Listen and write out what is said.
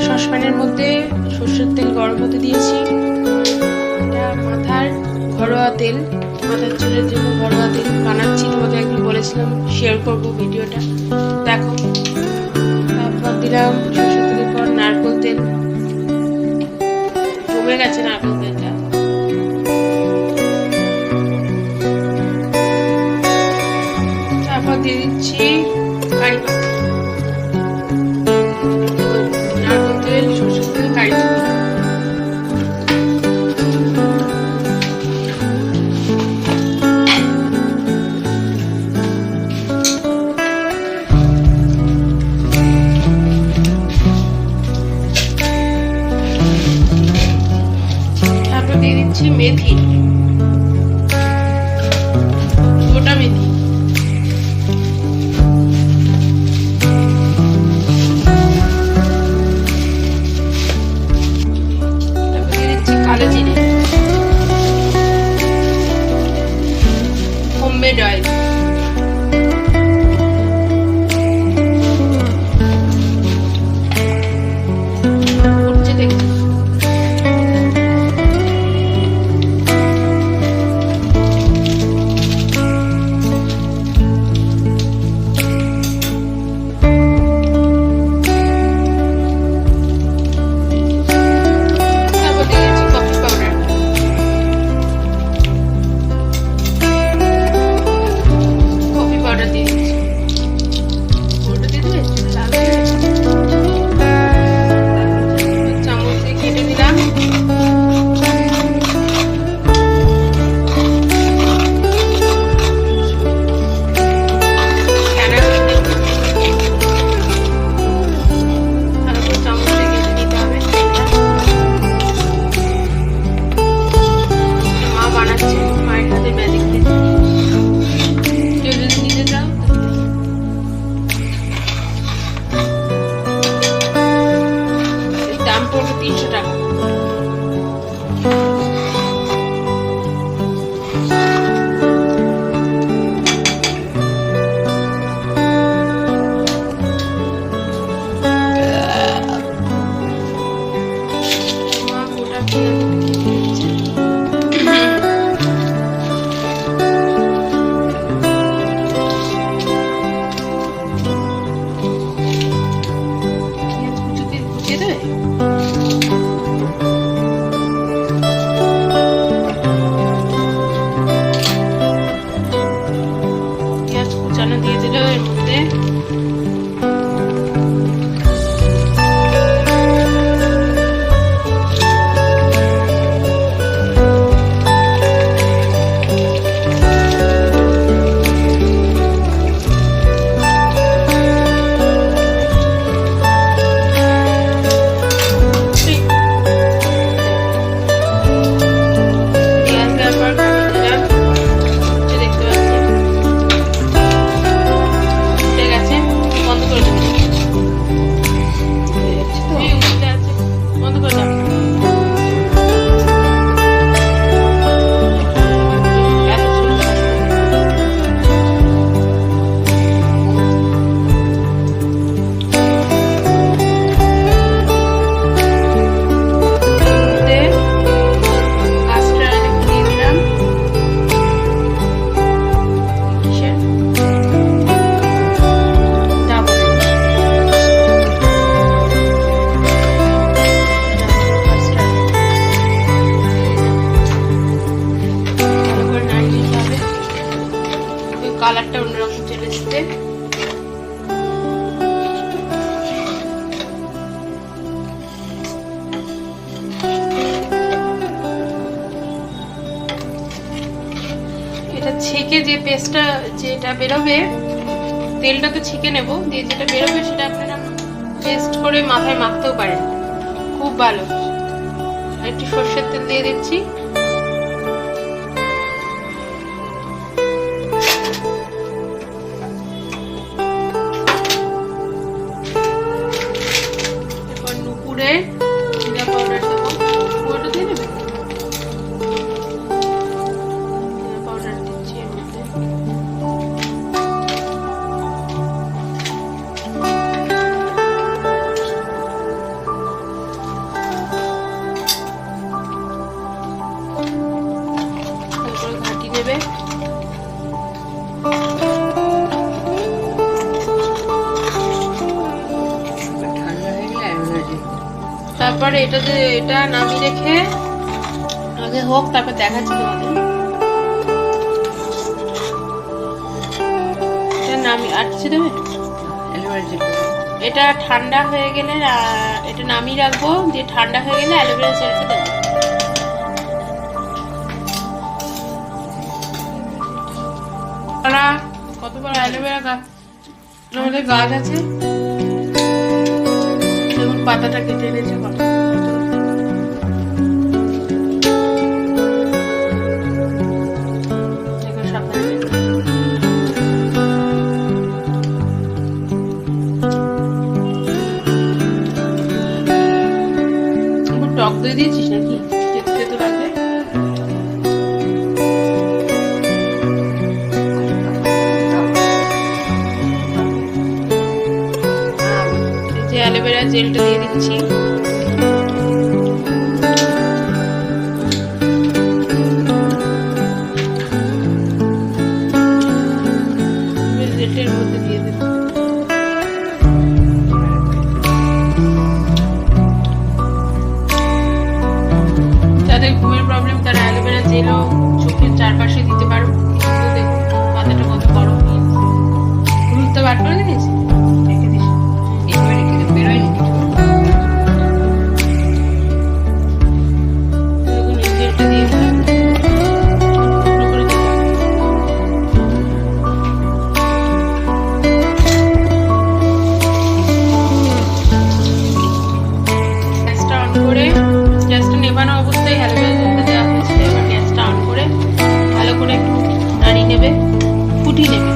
সসপ্যানের মধ্যে সরষের তেল গরম হতে দিয়েছি। এটা মাথার ঘরোয়া তেল, মাথার চুলের জন্য ঘরোয়া তেল বানাচ্ছি। তোমাদের একদিন বলেছিলাম শেয়ার করব ভিডিওটা, দেখো। তারপর দিলাম সরষের তেলের পর নারকেল তেল, জমে গেছে নারকেল তেলটা। তারপর দিয়ে দিচ্ছি কারি পাতা, নারকেল তেল, সরষের তেল, কারি পাতা। দিয়ে দিচ্ছি মেথি, গোটা মেথি। তারপর দিয়ে দিচ্ছি কালো জিরে, হোমমেড অয়েল, দাম পড়বে 300 টাকা। দিয়ে দিল এর মধ্যে। কালারটা অন্যরকম চলে এসছে। এটা ছেঁকে যে পেস্টটা যেটা বেরোবে, তেলটা তো ছেঁকে নেব, দিয়ে যেটা বেরোবে সেটা আপনারা পেস্ট করে মাথায় মাখতেও পারেন, খুব ভালো। একটু সরষের তেল দিয়ে দিচ্ছি। জিরা পাউডার দেবো, ওটা দিয়ে নেবে। জিরা পাউডার দিচ্ছি এর মধ্যে। তারপরে এটা নামিয়ে রেখে আগে হোক, তারপর দেখাচ্ছি তোমাদের। এটা নামিয়ে আর কিছু দেবে, এটা ঠান্ডা হয়ে গেলে এটা নামিয়ে রাখবো, দিয়ে ঠান্ডা হয়ে গেলে অ্যালোভেরা জেলটা দেবো। কত বড় অ্যালোভেরা গাছ, আমাদের গাছ আছে, যেমন পাতাটা কেটে এনেছে কত টক দই দিয়েছিস নাকি? তেতো তেতো লাগবে। যে অ্যালোভেরা জেলটা দিয়ে দিচ্ছি। জেলটার মধ্যে দিয়ে দেব। যাদের ঘুমের প্রবলেম তারা অ্যালোভেরা জেলও চোখের চারপাশে দিতে পারো। দেখুন পাতাটা কত বড় হয়েছে, হলুদটা বার করে দিয়েছি। গ্যাসটা নেবানো অবস্থায় অ্যালোভেরা জেলটা দেওয়া হয়েছে। এবার গ্যাসটা অন করে ভালো করে একটু নাড়িয়ে নেবে, ফুটিয়ে নেবে।